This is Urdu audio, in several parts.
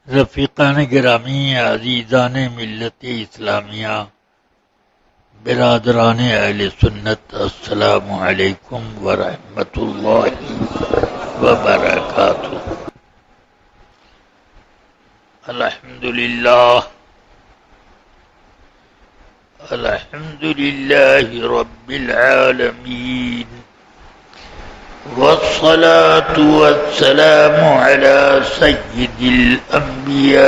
رفیقان گرامی، عزیزان ملت اسلامیہ، برادران اہل سنت، السلام علیکم ورحمۃ اللہ وبرکاتہ۔ الحمد للہ رب العالمین، والصلاة والسلام على سيد الأنبياء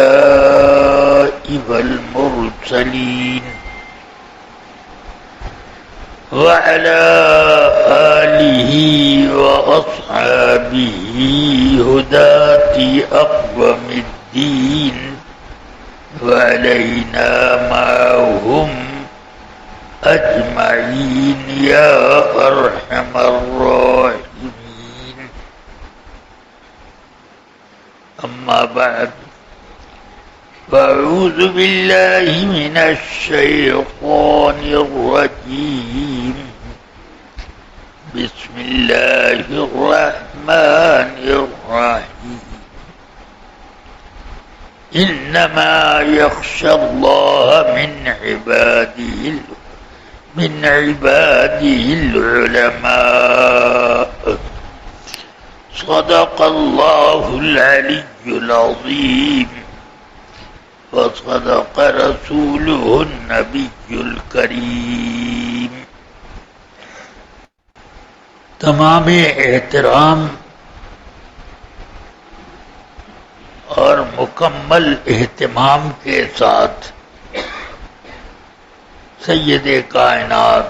والمرسلين وعلى آله وأصحابه هداة أقوم الدين وعلينا معهم أجمعين يا أرحم الراحمين۔ أما بعد، فأعوذ بالله من الشيطان الرجيم، بسم الله الرحمن الرحيم۔ إنما يخشى الله من عباده العلماء، صدق الله العلي العظيم، وصدق رسوله النبي الكريم۔ تمام احترام اور مکمل اہتمام کے ساتھ سید کائنات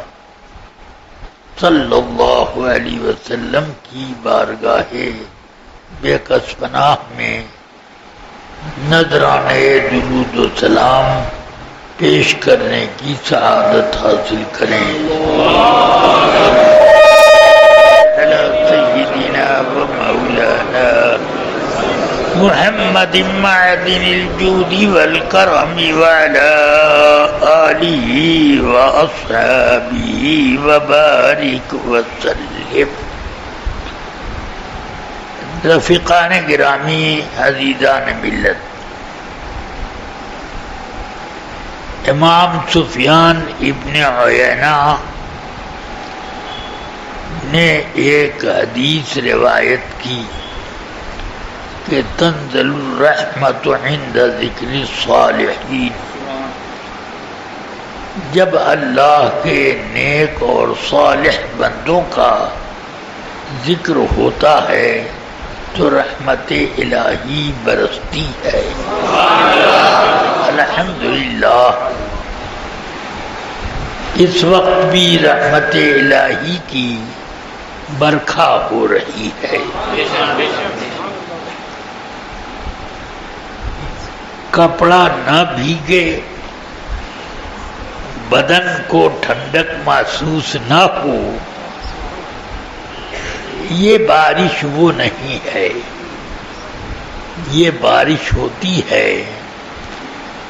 صلی اللہ علیہ وسلم کی بارگاہ بے کس پناہ میں نذرانے درود و سلام پیش کرنے کی سعادت حاصل کریں۔ علی سیدنا و مولانا محمد معدن الجود والکرم وعلى آلہ واصحابہ وبارک وسلم۔ رفیقان گرامی، عزیزان ملت، امام سفیان ابن عیینہ نے ایک حدیث روایت کی کہ تنزل الرحمت عند ذکر الصالحین، جب اللہ کے نیک اور صالح بندوں کا ذکر ہوتا ہے تو رحمت الہی برستی ہے۔ الحمدللہ، اس وقت بھی رحمت الہی کی برکھا ہو رہی ہے۔ کپڑا نہ بھیگے، بدن کو ٹھنڈک محسوس نہ ہو، یہ بارش وہ نہیں ہے۔ یہ بارش ہوتی ہے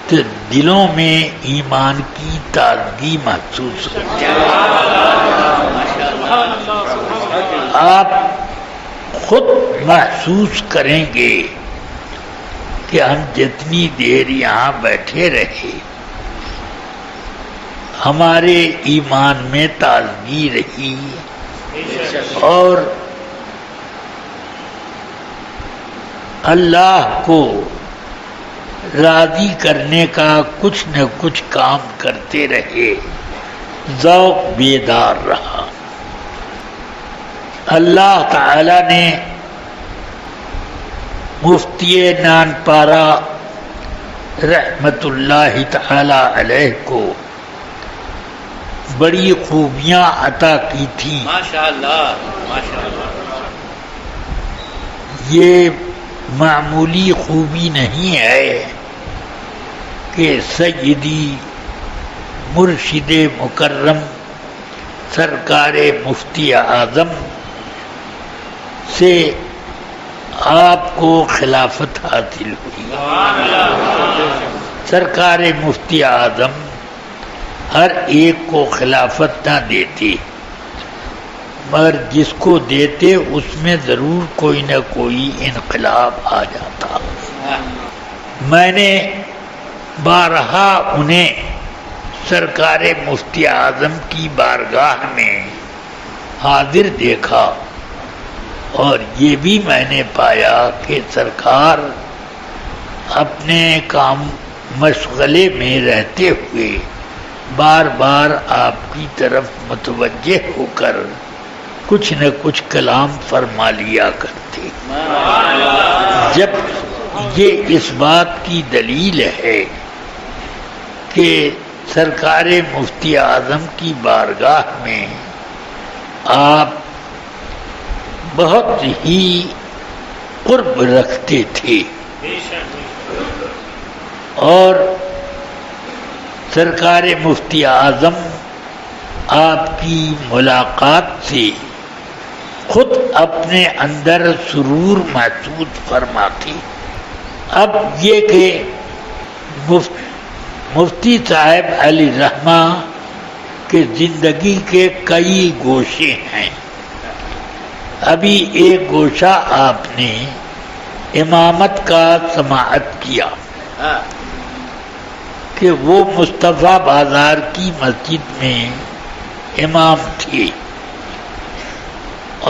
تو دلوں میں ایمان کی تازگی محسوس ہوتی ہے۔ آپ خود محسوس کریں گے کہ ہم جتنی دیر یہاں بیٹھے رہے ہمارے ایمان میں تازگی رہی اور اللہ کو راضی کرنے کا کچھ نہ کچھ کام کرتے رہے، ذوق بیدار رہا۔ اللہ تعالی نے مفتی نانپارہ رحمت اللہ تعالی علیہ کو بڑی خوبیاں عطا کی تھیں۔ ماشاءاللہ ماشاءاللہ۔ یہ معمولی خوبی نہیں ہے کہ سیدی مرشد مکرم سرکار مفتی اعظم سے آپ کو خلافت حاصل ہوئی۔ سرکار مفتی اعظم ہر ایک کو خلافت نہ دیتے، مگر جس کو دیتے اس میں ضرور کوئی نہ کوئی انقلاب آ جاتا۔ میں نے بارہا انہیں سرکار مفتی اعظم کی بارگاہ میں حاضر دیکھا، اور یہ بھی میں نے پایا کہ سرکار اپنے کام مشغلے میں رہتے ہوئے بار بار آپ کی طرف متوجہ ہو کر کچھ نہ کچھ کلام فرما لیا کرتے۔ جب یہ اس بات کی دلیل ہے کہ سرکار مفتی اعظم کی بارگاہ میں آپ بہت ہی قرب رکھتے تھے، اور سرکار مفتی اعظم آپ کی ملاقات سے خود اپنے اندر سرور محسوس فرماتے۔ اب یہ کہ مفتی صاحب علی رحمہ کہ زندگی کے کئی گوشے ہیں۔ ابھی ایک گوشہ آپ نے امامت کا سماعت کیا کہ وہ مصطفیٰ بازار کی مسجد میں امام تھے،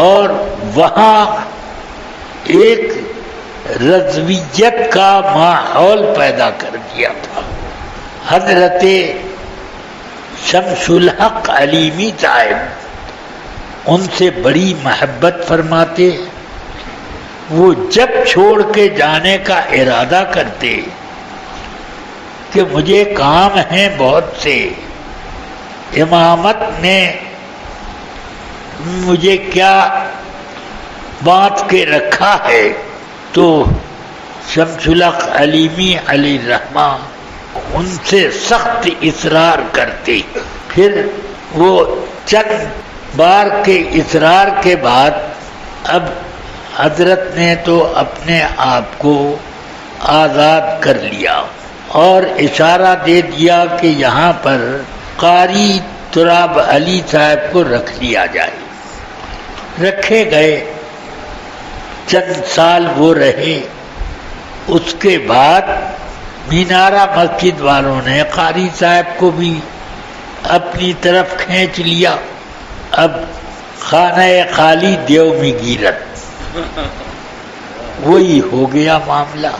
اور وہاں ایک رضویت کا ماحول پیدا کر دیا تھا۔ حضرت شمس الحق علیمی صاحب ان سے بڑی محبت فرماتے، وہ جب چھوڑ کے جانے کا ارادہ کرتے کہ مجھے کام ہیں بہت سے، امامت نے مجھے کیا بات کے رکھا ہے، تو شمس الحق علیمی علی رحمہ ان سے سخت اصرار کرتے۔ پھر وہ چند بار کے اصرار کے بعد اب حضرت نے تو اپنے آپ کو آزاد کر لیا اور اشارہ دے دیا کہ یہاں پر قاری تراب علی صاحب کو رکھ لیا جائے۔ رکھے گئے، چند سال وہ رہے، اس کے بعد مینارہ مسجد والوں نے قاری صاحب کو بھی اپنی طرف کھینچ لیا۔ اب خانہ خالی دیو میں گیرت وہی ہو گیا معاملہ۔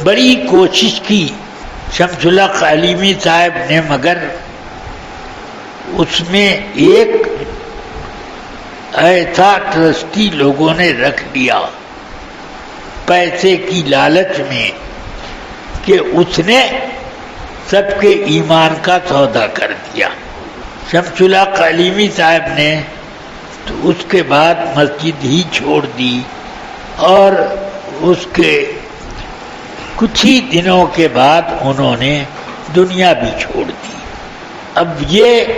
بڑی کوشش کی شمس الحق علیمی صاحب نے، مگر اس میں ایک ایسا ٹرسٹی لوگوں نے رکھ لیا پیسے کی لالچ میں کہ اس نے سب کے ایمان کا سودا کر دیا۔ شمس الحق علیمی صاحب نے تو اس کے بعد مسجد ہی چھوڑ دی، اور اس کے کچھ ہی دنوں کے بعد انہوں نے دنیا بھی چھوڑ دی۔ اب یہ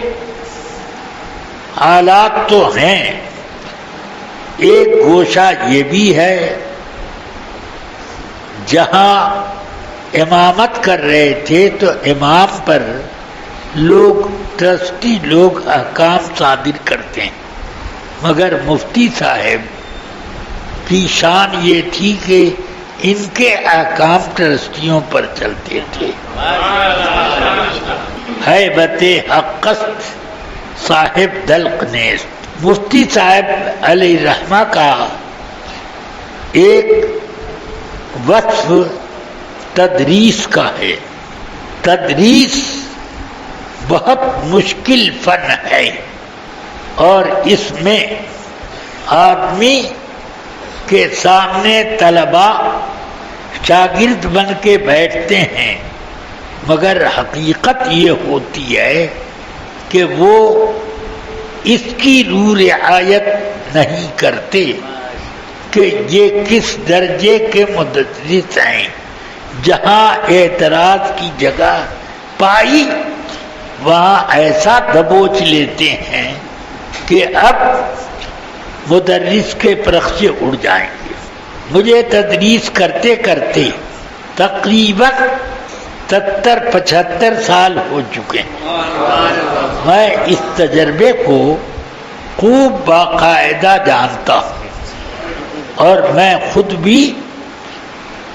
حالات تو ہیں۔ ایک گوشہ یہ بھی ہے جہاں امامت کر رہے تھے تو امام پر لوگ ٹرسٹی لوگ احکام صادر کرتے ہیں، مگر مفتی صاحب کی شان یہ تھی کہ ان کے احکام ٹرسٹیوں پر چلتے تھے۔ ہیبت حق است صاحب دلق نیست۔ مفتی صاحب علیہ رحمہ کا ایک وصف تدریس کا ہے۔ تدریس بہت مشکل فن ہے، اور اس میں آدمی کے سامنے طلباء شاگرد بن کے بیٹھتے ہیں، مگر حقیقت یہ ہوتی ہے کہ وہ اس کی روح رعایت نہیں کرتے کہ یہ کس درجے کے مدرس ہیں۔ جہاں اعتراض کی جگہ پائی وہاں ایسا دبوچ لیتے ہیں کہ اب مدرس کے پرخچے اڑ جائیں گے۔ مجھے تدریس کرتے کرتے تقریباً 70-75 سال ہو چکے ہیں۔ میں اس تجربے کو خوب باقاعدہ جانتا ہوں، اور میں خود بھی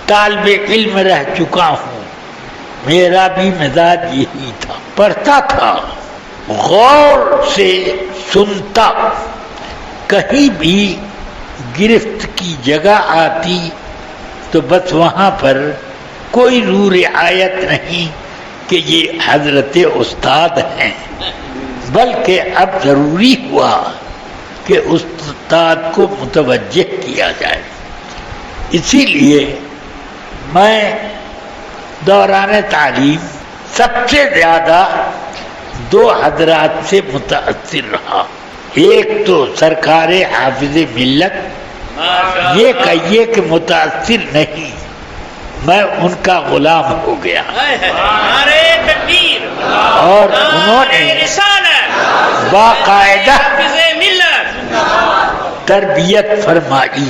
طالب علم رہ چکا ہوں، میرا بھی مزاج یہی تھا، پڑھتا تھا، غور سے سنتا، کہیں بھی گرفت کی جگہ آتی تو بس وہاں پر کوئی رو رعایت نہیں کہ یہ حضرت استاد ہیں، بلکہ اب ضروری ہوا کہ استاد کو متوجہ کیا جائے۔ اسی لیے میں دوران تعلیم سب سے زیادہ دو حضرات سے متاثر رہا۔ ایک تو سرکار حافظ ملت، یہ کہیے کہ متاثر نہیں، میں ان کا غلام ہو گیا، اور انہوں نے باقاعدہ تربیت فرمائی،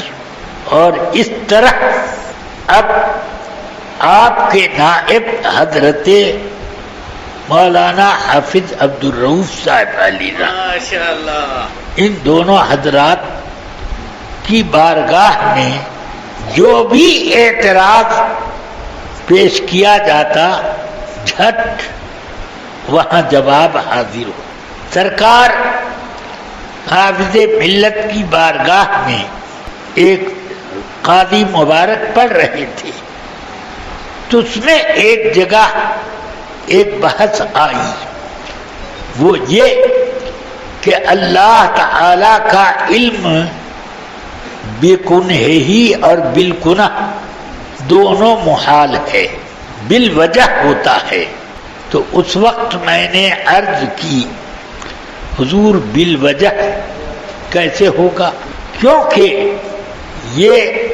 اور اس طرح اب آپ کے نائب حضرت مولانا حافظ عبد الرؤوف صاحب علی رحمہ، ان دونوں حضرات کی بارگاہ میں جو بھی اعتراض پیش کیا جاتا جھٹ وہاں جواب حاضر ہو۔ سرکار حافظ ملت کی بارگاہ میں ایک قاضی مبارک پڑھ رہے تھے، تو اس میں ایک جگہ ایک بحث آئی، وہ یہ کہ اللہ تعالی کا علم بکنہ ہی اور بالکنہ دونوں محال ہے، بالوجہ ہوتا ہے۔ تو اس وقت میں نے عرض کی حضور بالوجہ کیسے ہوگا، کیونکہ یہ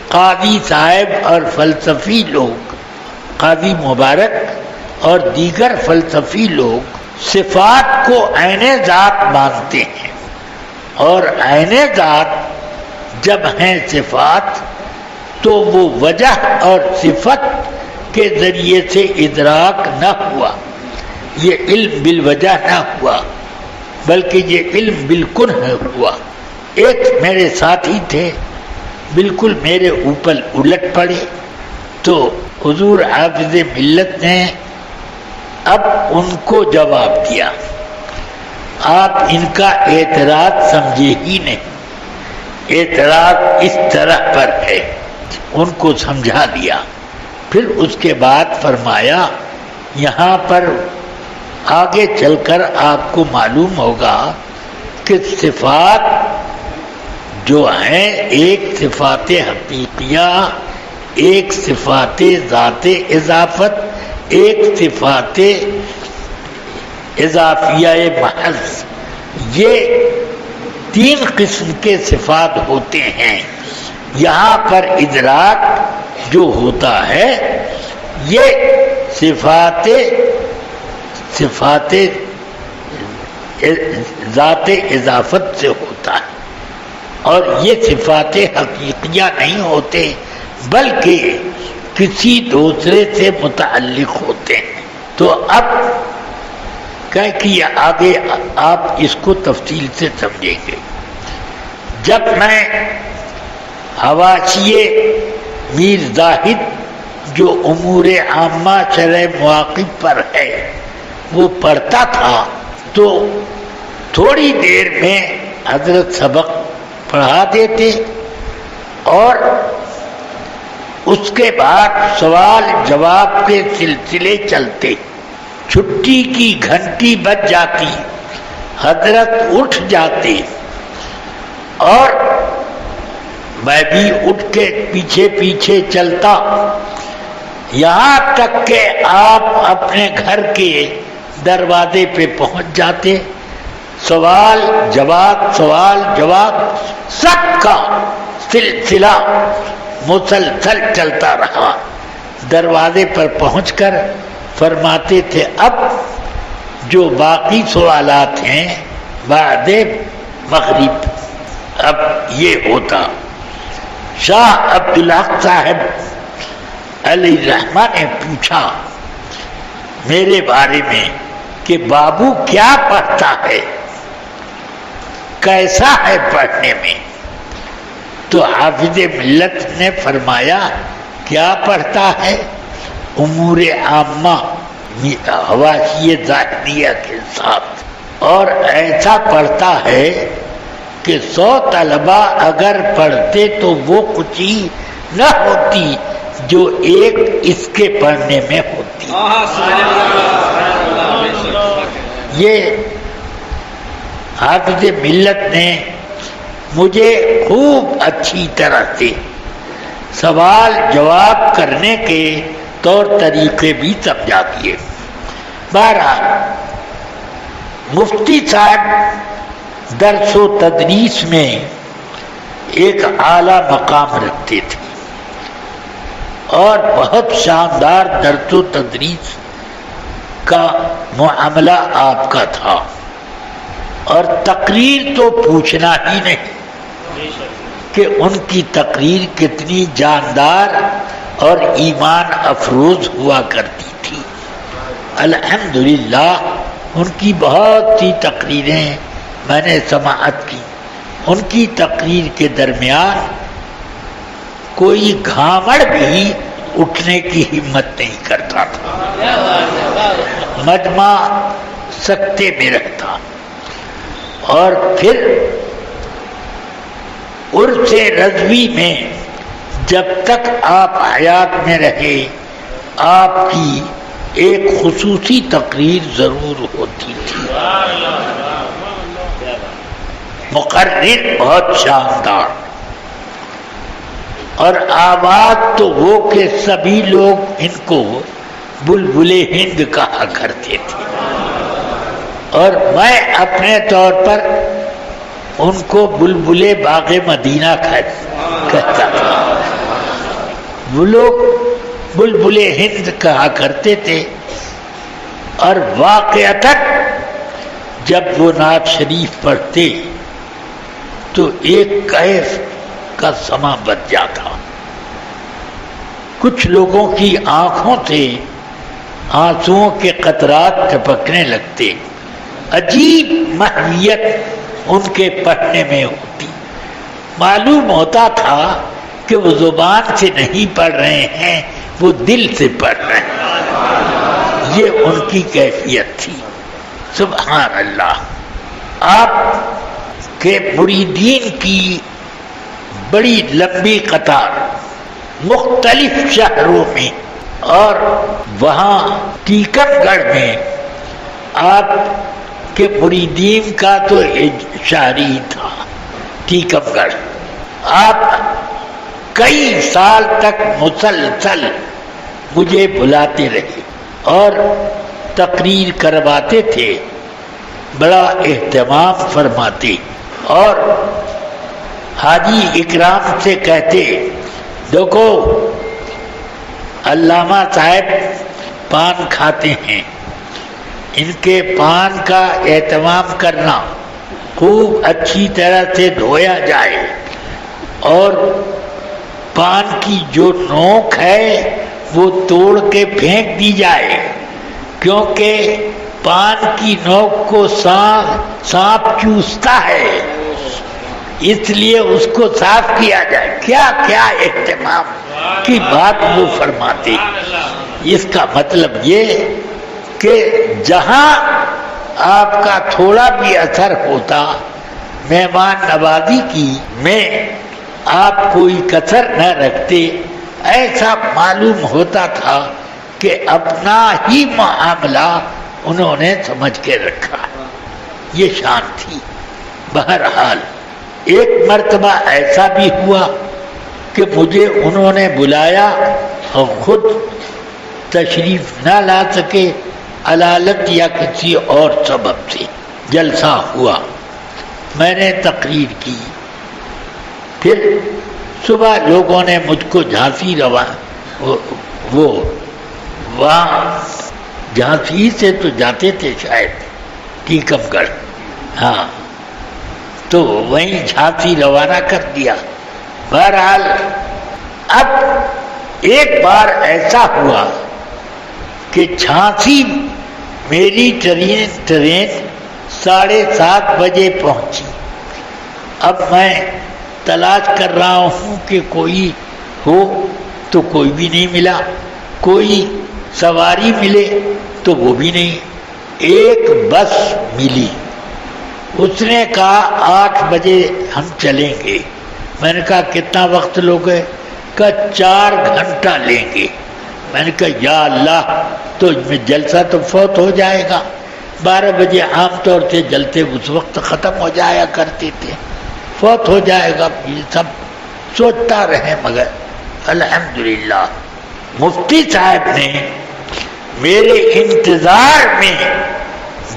قاضی صاحب اور فلسفی لوگ، قاضی مبارک اور دیگر فلسفی لوگ صفات کو عین ذات مانتے ہیں، اور عین ذات جب ہیں صفات تو وہ وجہ اور صفت کے ذریعے سے ادراک نہ ہوا، یہ علم بالوجہ نہ ہوا، بلکہ یہ علم بالکنہ ہوا۔ ایک میرے ساتھی تھے، بالکل میرے اوپر الٹ پڑے، تو حضور حافظ ملت نے اب ان کو جواب دیا، آپ ان کا اعتراض سمجھے ہی نہیں، اعتراض اس طرح پر ہے، ان کو سمجھا دیا۔ پھر اس کے بعد فرمایا یہاں پر آگے چل کر آپ کو معلوم ہوگا کہ صفات جو ہیں ایک صفات حقیقیہ، ایک صفات ذات اضافت، ایک صفات اضافیہ محض، یہ تین قسم کے صفات ہوتے ہیں۔ یہاں پر ادراک جو ہوتا ہے یہ صفات ذات اضافت سے ہوتا ہے، اور یہ صفات حقیقیہ نہیں ہوتے بلکہ کسی دوسرے سے متعلق ہوتے ہیں۔ تو اب کہ آگے آپ اس کو تفصیل سے سمجھیں گے۔ جب میں حواشی میر زاہد جو امور عامہ شرع مواقف پر ہے وہ پڑھتا تھا تو تھوڑی دیر میں حضرت سبق پڑھا دیتے، اور اس کے بعد سوال جواب کے سلسلے چلتے، چھٹی کی گھنٹی بج جاتی، حضرت اٹھ جاتے، اور میں بھی اٹھ کے پیچھے پیچھے چلتا، یہاں تک کہ آپ اپنے گھر کے دروازے پہ پہنچ جاتے، سوال جواب سب کا سلسلہ مسلسل چلتا رہا۔ دروازے پر پہنچ کر فرماتے تھے اب جو باقی سوالات ہیں بعد مغرب، اب یہ ہوتا۔ شاہ عبدالحق صاحب علیہ الرحمہ نے پوچھا میرے بارے میں کہ بابو کیا پڑھتا ہے، کیسا ہے پڑھنے میں؟ تو حافظ ملت نے فرمایا کیا پڑھتا ہے؟ امور عامہ حواشی ظاہریہ کے ساتھ، اور ایسا پڑھتا ہے کہ 100 طلبہ اگر پڑھتے تو وہ کچھ ہی نہ ہوتی جو ایک اس کے پڑھنے میں ہوتی۔ یہ حافظ ملت نے مجھے خوب اچھی طرح سے سوال جواب کرنے کے طور طریقے بھی سمجھا دیے۔ بہرحال مفتی صاحب درس و تدریس میں ایک اعلیٰ مقام رکھتے تھے اور بہت شاندار درس و تدریس کا معاملہ آپ کا تھا، اور تقریر تو پوچھنا ہی نہیں کہ ان کی تقریر کتنی جاندار اور ایمان افروز ہوا کرتی تھی۔ الحمدللہ ان کی بہت سی تقریریں میں نے سماعت کی۔ ان کی تقریر کے درمیان کوئی گھامڑ بھی اٹھنے کی ہمت نہیں کرتا تھا، مجمع سکتے میں رہتا۔ اور پھر عرس رضوی میں جب تک آپ حیات میں رہے آپ کی ایک خصوصی تقریر ضرور ہوتی تھی، مقرر بہت شاندار، اور آواز تو وہ کہ سبھی لوگ ان کو بلبل ہند کہا کرتے تھے، اور میں اپنے طور پر ان کو بلبل باغ مدینہ کہتا تھا۔ وہ لوگ بلبل ہند کہا کرتے تھے، اور واقعتاً جب وہ نعت شریف پڑھتے تو ایک کیف کا سما بچ جاتا۔ کچھ لوگوں کی آنکھوں سے آنسوؤں کے قطرات ٹپکنے لگتے، عجیب محویت ان کے پڑھنے میں ہوتی۔ معلوم ہوتا تھا کہ وہ زبان سے نہیں پڑھ رہے ہیں، وہ دل سے پڑھ رہے ہیں۔ یہ ان کی کیفیت تھی۔ سبحان اللہ۔ آپ کے مریدین کی بڑی لمبی قطار مختلف شہروں میں، اور وہاں ٹیکم گڑھ میں آپ کے مریدین کا تو شہری تھا ٹیکم گڑھ۔ آپ کئی سال تک مسلسل مجھے بلاتے رہے اور تقریر کرواتے تھے، بڑا اہتمام فرماتے، اور حاجی اکرام سے کہتے دیکھو علامہ صاحب پان کھاتے ہیں، ان کے پان کا اہتمام کرنا، خوب اچھی طرح سے دھویا جائے، اور پان کی جو نوک ہے وہ توڑ کے پھینک دی جائے، کیونکہ پان کی نوک کو سانپ چوستا ہے، اس لیے اس کو صاف کیا جائے۔ کیا کیا اہتمام کی بات وہ فرماتے۔ اس کا مطلب یہ کہ جہاں آپ کا تھوڑا بھی اثر ہوتا مہمان نوازی کی میں آپ کوئی کسر نہ رکھتے، ایسا معلوم ہوتا تھا کہ اپنا ہی معاملہ انہوں نے سمجھ کے رکھا۔ یہ شان تھی۔ بہرحال ایک مرتبہ ایسا بھی ہوا کہ مجھے انہوں نے بلایا اور خود تشریف نہ لا سکے، علالت یا کسی اور سبب سے جلسہ ہوا، میں نے تقریر کی۔ پھر صبح لوگوں نے مجھ کو جھانسی وہ وہاں جھانسی سے تو جاتے تھے شاید ٹیکم گڑھ، ہاں، تو وہیں جھانسی روانہ کر دیا۔ بہرحال اب ایک بار ایسا ہوا کہ جھانسی میری ٹرین 7:30 بجے پہنچی۔ اب میں تلاش کر رہا ہوں کہ کوئی ہو تو کوئی بھی نہیں ملا، کوئی سواری ملے تو وہ بھی نہیں، ایک بس ملی، اس نے کہا 8 بجے ہم چلیں گے۔ میں نے کہا کتنا وقت لوگے؟ کہا 4 گھنٹہ لیں گے۔ میں نے کہا یا اللہ، تو جلسہ تو فوت ہو جائے گا۔ 12 بجے عام طور سے جلتے اس وقت ختم ہو جایا کرتے تھے، فوت ہو جائے گا، یہ سب سوچتا رہے۔ مگر الحمدللہ مفتی صاحب نے میرے انتظار میں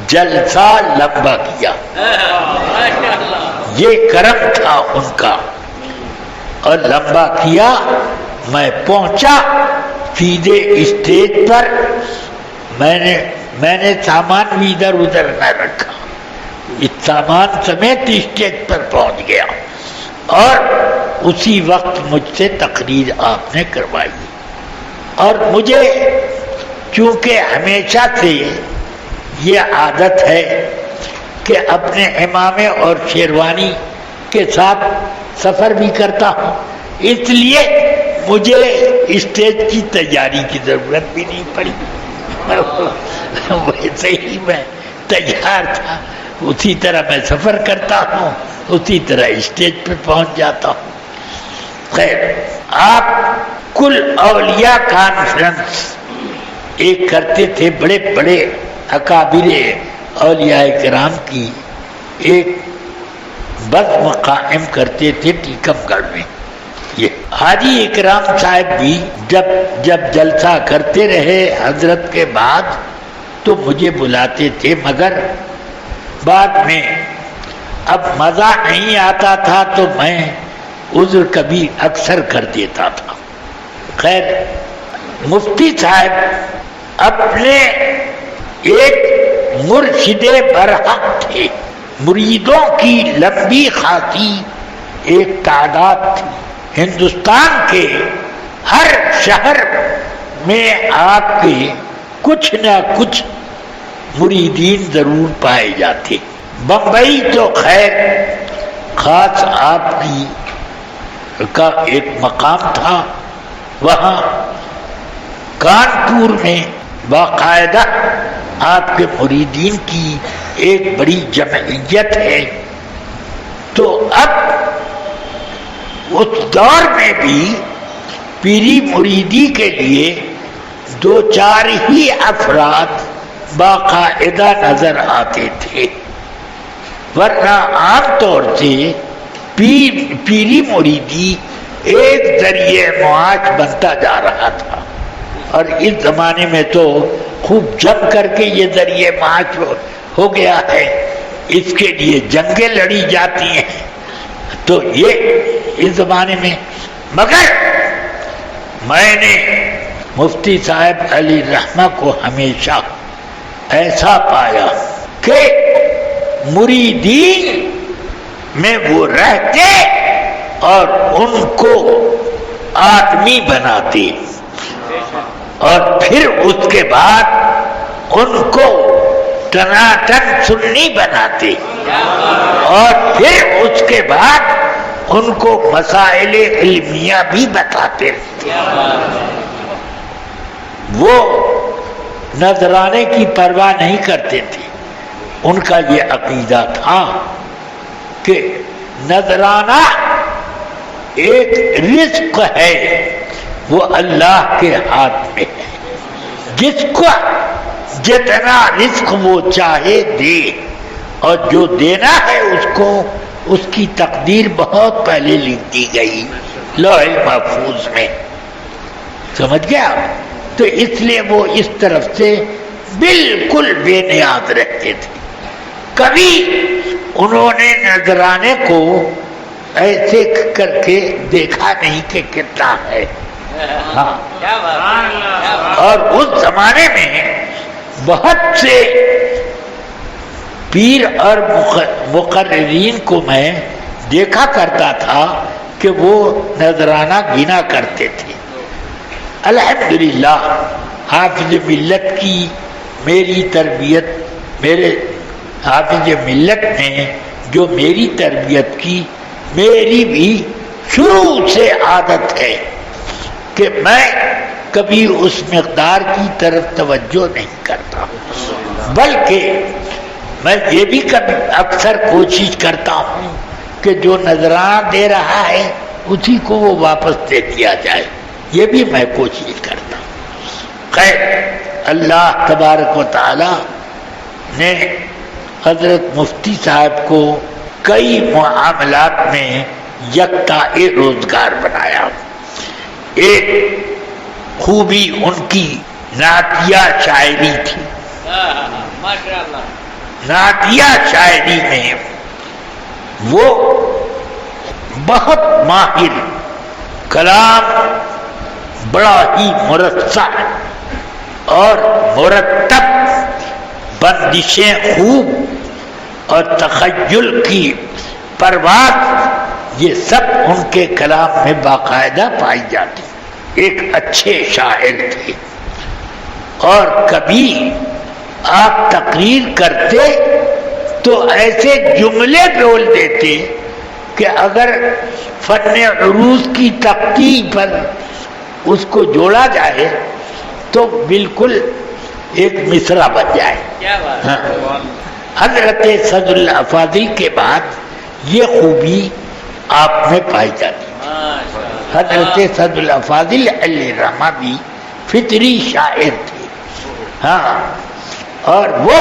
جلسہ لمبا کیا، یہ کرم تھا ان کا، اور لمبا کیا۔ میں پہنچا سیدھے اسٹیج پر، میں نے سامان بھی ادھر ادھر نہ رکھا، اس سامان سمیت اسٹیج پر پہنچ گیا، اور اسی وقت مجھ سے تقریر آپ نے کروائی۔ اور مجھے چونکہ ہمیشہ سے یہ عادت ہے کہ اپنے عمامے اور شیروانی کے ساتھ سفر بھی کرتا ہوں، اس لیے مجھے اسٹیج کی تیاری کی ضرورت بھی نہیں پڑی، ویسے ہی میں تیار تھا، اسی طرح میں سفر کرتا ہوں، اسی طرح اسٹیج پہ پہنچ جاتا ہوں۔ خیر، آپ کل اولیاء کانفرنس ایک کرتے تھے، بڑے بڑے اکابر اولیاء کرام کی ایک بزم قائم کرتے تھے ٹیکم گڑھ میں۔ یہ حاجی اکرام صاحب بھی جب جلسہ کرتے رہے حضرت کے بعد تو مجھے بلاتے تھے، مگر بعد میں اب مزہ نہیں آتا تھا تو میں عذر کبھی اکثر کر دیتا تھا۔ خیر، مفتی صاحب اپنے ایک مرشد برحق تھے، مریدوں کی لمبی خاصی ایک تعداد تھی، ہندوستان کے ہر شہر میں آپ کے کچھ نہ کچھ مریدین ضرور پائے جاتے۔ بمبئی تو خیر خاص آپ کی کا ایک مقام تھا، وہاں کانپور میں باقاعدہ آپ کے مریدین کی ایک بڑی جمعیت ہے۔ تو اب اس دور میں بھی پیری مریدی کے لیے 2-4 ہی افراد باقاعدہ نظر آتے تھے، ورنہ عام طور سے پیری مریدی ایک ذریعہ معاش بنتا جا رہا تھا، اور اس زمانے میں تو خوب جم کر کے یہ ذریعہ معاش ہو گیا ہے، اس کے لیے جنگیں لڑی جاتی ہیں، تو یہ اس زمانے میں۔ مگر میں نے مفتی صاحب علی رحمہ کو ہمیشہ ایسا پایا کہ مریدین میں وہ رہتے اور ان کو آدمی بناتے، اور پھر اس کے بعد ان کو ٹناٹن سنی بناتے، اور پھر اس کے بعد ان کو مسائل علمیہ بھی بتاتے رہتے۔ وہ نذرانے کی پرواہ نہیں کرتے تھے، ان کا یہ عقیدہ تھا کہ نذرانہ ایک رزق ہے، وہ اللہ کے ہاتھ میں ہے، جس کو جتنا رزق وہ چاہے دے، اور جو دینا ہے اس کو اس کی تقدیر بہت پہلے لکھ دی گئی لوح محفوظ میں، سمجھ گیا؟ تو اس لیے وہ اس طرف سے بالکل بے نیاز رہتے تھے، کبھی انہوں نے نذرانے کو ایسے کر کے دیکھا نہیں کہ کتنا ہے۔ ہاں، اور اس زمانے میں بہت سے پیر اور مقررین کو میں دیکھا کرتا تھا کہ وہ نذرانہ گنا کرتے تھے۔ الحمدللہ حافظ ملت کی میری تربیت، میرے حافظ ملت نے جو میری تربیت کی، میری بھی شروع سے عادت ہے کہ میں کبھی اس مقدار کی طرف توجہ نہیں کرتا، بلکہ میں یہ بھی کبھی اکثر کوشش کرتا ہوں کہ جو نذرانہ دے رہا ہے اسی کو وہ واپس دے دیا جائے، یہ بھی میں کوشش کرتا ہوں۔ خیر، اللہ تبارک و تعالی نے حضرت مفتی صاحب کو کئی معاملات میں یکتا روزگار بنایا۔ ایک خوبی ان کی نعتیہ شاعری تھی۔ ماشاءاللہ۔ نعتیہ شاعری میں وہ بہت ماہر، کلام بڑا ہی مرصع اور مرتب، بندشیں خوب اور تخیل کی پرواز، یہ سب ان کے کلام میں باقاعدہ پائی جاتی۔ ایک اچھے شاعر تھے، اور کبھی آپ تقریر کرتے تو ایسے جملے بول دیتے کہ اگر فن عروض کی تختی پر اس کو جوڑا جائے تو بالکل ایک مصرع بن جائے۔ کیا بات ہاں۔ ہے۔ حضرت صدر الافاضل کے بعد یہ خوبی آپ میں پائی جاتی۔ ماشاءاللہ۔ حضرت صدر الافاضل علیہ الرحمہ بھی فطری شاعر تھے، ہاں، اور وہ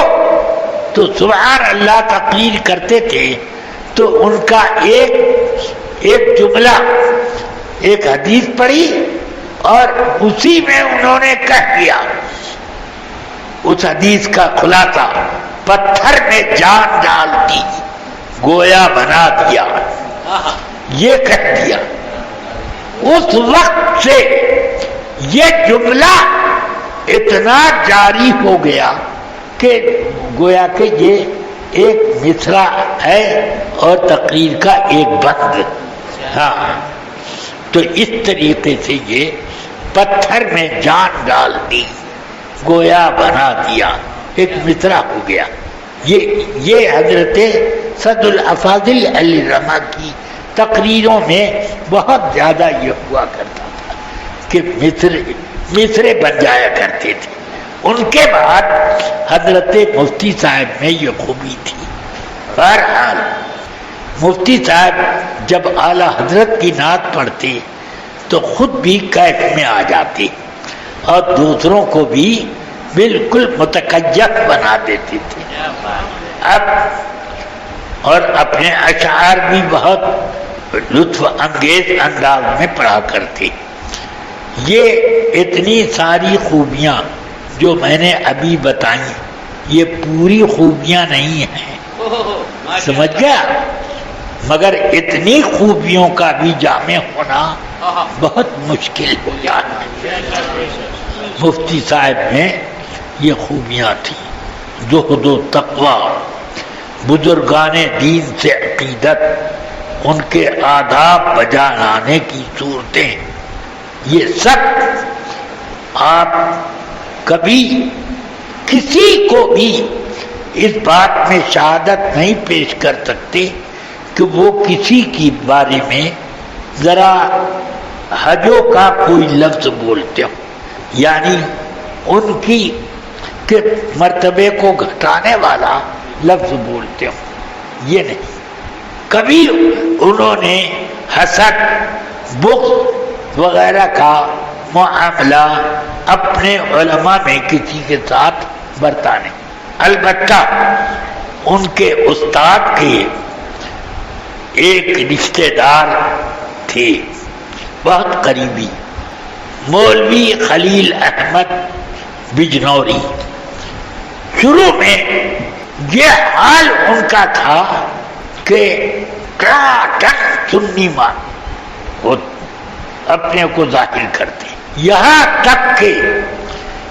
تو سبحان اللہ تقریر کرتے تھے تو ان کا ایک جملہ، ایک حدیث پڑھی اور اسی میں انہوں نے کہہ دیا اس حدیث کا خلاصہ، پتھر میں جان ڈال دی گویا بنا دیا، یہ کہہ دیا۔ اس وقت سے یہ جملہ اتنا جاری ہو گیا کہ گویا کہ یہ ایک مصرع ہے اور تقریر کا ایک بند۔ ہاں، تو اس طریقے سے یہ پتھر میں جان ڈال دی گویا بنا دیا ایک مصرع ہو گیا۔ یہ حضرت صدر الافاضل علیہ الرحمہ کی تقریروں میں بہت زیادہ یہ ہوا کرتا تھا کہ مصرے بن جایا کرتے تھے۔ ان کے بعد حضرت مفتی صاحب میں یہ خوبی تھی۔ بہرحال مفتی صاحب جب اعلیٰ حضرت کی نعت پڑھتے تو خود بھی کیف میں آ جاتے اور دوسروں کو بھی بالکل متکیف بنا دیتے تھے۔ اب اور اپنے اشعار بھی بہت لطف انگیز انداز میں پڑھا کرتے۔ یہ اتنی ساری خوبیاں جو میں نے ابھی بتائیں یہ پوری خوبیاں نہیں ہیں، سمجھ گیا، مگر اتنی خوبیوں کا بھی جامع ہونا بہت مشکل ہو جاتا ہے۔ مفتی صاحب میں یہ خوبیاں تھیں، زہد و تقوی، بزرگان دین سے عقیدت، ان کے آداب بجا لانے کی صورتیں، یہ سب آپ کبھی کسی کو بھی اس بات میں شہادت نہیں پیش کر سکتے کہ وہ کسی کی بارے میں ذرا حجو کا کوئی لفظ بولتے ہو، یعنی ان کی کے مرتبے کو گھٹانے والا لفظ بولتے ہو، یہ نہیں۔ کبھی انہوں نے حسد، بغض وغیرہ کا معاملہ اپنے علماء میں کسی کے ساتھ برتا نہیں۔ البتہ ان کے استاد کے ایک رشتہ دار تھے بہت قریبی، مولوی خلیل احمد بجنوری۔ شروع میں یہ حال ان کا تھا کہ سنی مان وہ اپنے کو ظاہر کرتے، یہاں تک کہ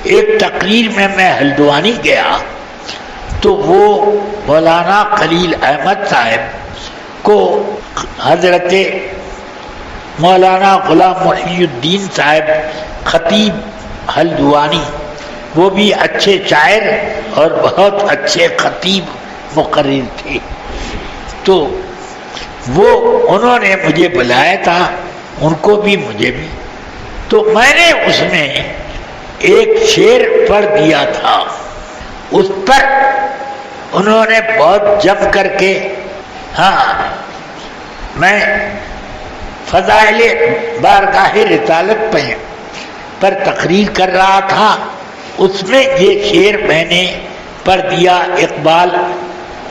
ایک تقریر میں ہلدوانی گیا تو وہ مولانا خلیل احمد صاحب کو حضرت مولانا غلام محی الدین صاحب خطیب ہلدوانی، وہ بھی اچھے شاعر اور بہت اچھے خطیب مقرر تھے، تو انہوں نے مجھے بلایا تھا، ان کو بھی مجھے بھی، تو میں نے اس میں ایک شعر پڑھ دیا تھا، اس پر انہوں نے بہت جم کر کے، ہاں میں فضائل بارگاہ رسالت پر تقریر کر رہا تھا، اس میں یہ شعر میں نے پڑھ دیا اقبال